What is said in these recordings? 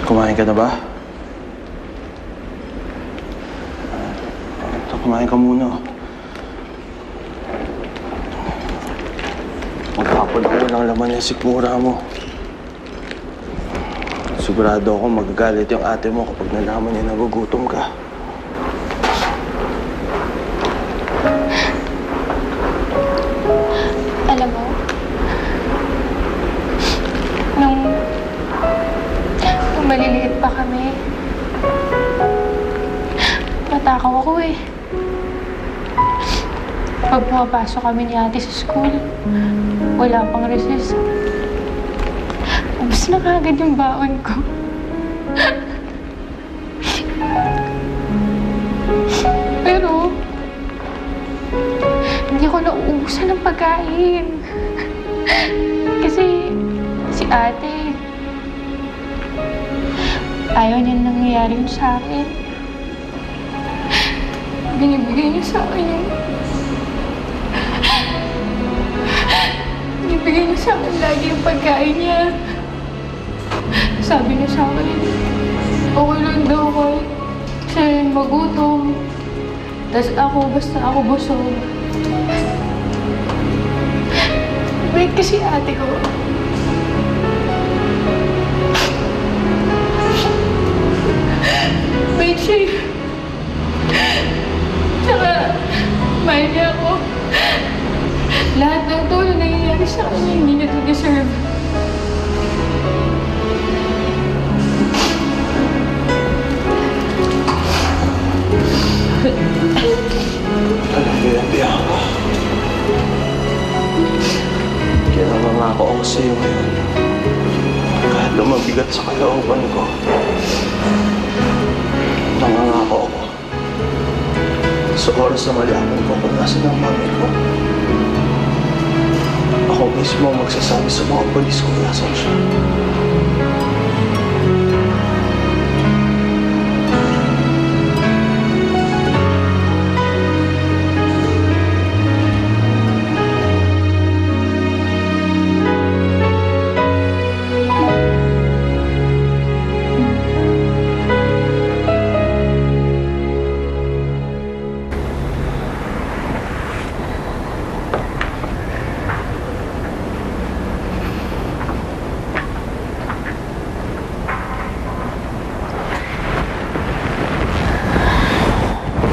Kumain ka na ba? Kumain ka muna. Maghapon ako walang laman yung sikmura mo. Sigurado ako magagalit yung ate mo kapag nalaman niya nagugutom ka. Alam mo, nung maliliit pa kami, matakaw ako eh. Pag pumapasok kami ni ate sa school, wala pang recess. Ubus na kagad yung baon ko. Pero, hindi ko nauubusan ng pagkain. Kasi, si ate, ayaw niya nangyayari yun sa akin. Binibigay niya sa akin yung... Binibigay niya sa akin lagi yung pagkain niya. Sabi niya sa akin, okay lang daw ko. Kasi magutom. Tapos ako, basta ako busog. Wait kasi ate ko. Wait siya. Tsaka, mahal niya ako. Lahat ng tulong nangyayari sa kanya, hindi niya to deserve. Alam ko yan, Bianca. Kaya nangangako ako sa'yo ngayon. Kahit lumabigat sa kalooban ko, nangangako ako. Sa oras na malaman ko kung nasa ng mami ko, ako mismo magsasabi sa mga polis kung nasan siya.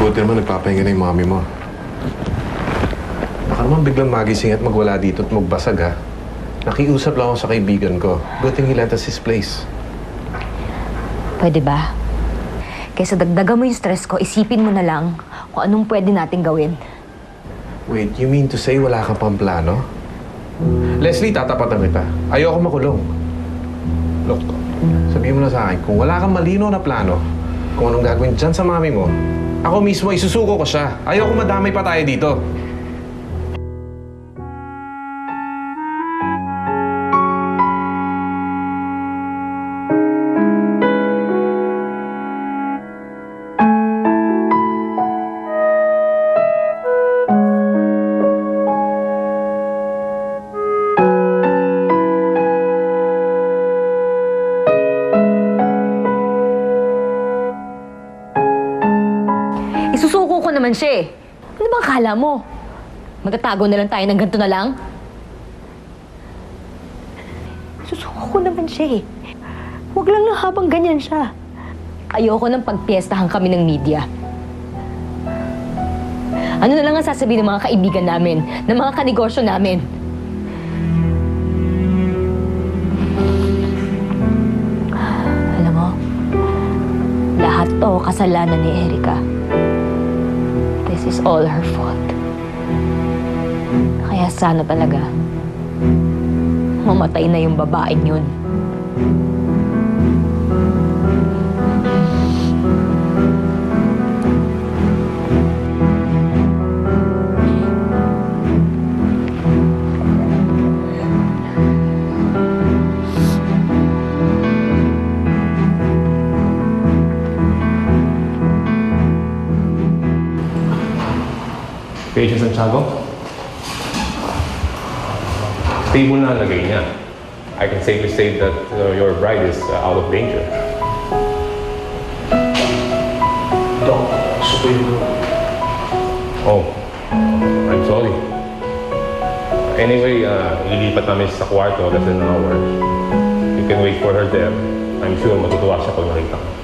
Buti naman nagpapahinga na yung mami mo. Baka naman biglang magising at magwala dito at magbasag, ha? Nakiusap lang ako sa kaibigan ko. Good thing he lent us his place. Pwede ba? Kaysa dagdagan mo yung stress ko, isipin mo na lang kung anong pwede nating gawin. Wait, you mean to say wala kang pang plano? Leslie, tatapatan kita. Ayoko makulong. Look, sabihin mo na sa akin, kung wala kang malino na plano, kung anong gagawin dyan sa mami mo, ako mismo, isusuko ko siya. Ayoko madamay pa tayo dito. Isusuko ko naman siya eh. Ano bang akala mo? Magtatago na lang tayo ng ganito na lang? Isusuko ko naman siya eh. Huwag lang na habang ganyan siya. Ayoko nang pagpiestahan kami ng media. Ano na lang ang sasabihin ng mga kaibigan namin, ng mga kanegosyo namin? Alam mo, lahat to kasalanan ni Erica. This is all her fault. Kaya sana talaga mamatay na yung babaeng yun. Agent Santiago? Stable na lagay niya. I can safely say that your bride is out of danger. Dok, gusto ko yung Oh, I'm sorry. Anyway, ililipat namin sa kwarto less than an hour. You can wait for her there. I'm sure matutuwa siya pag nakita ka.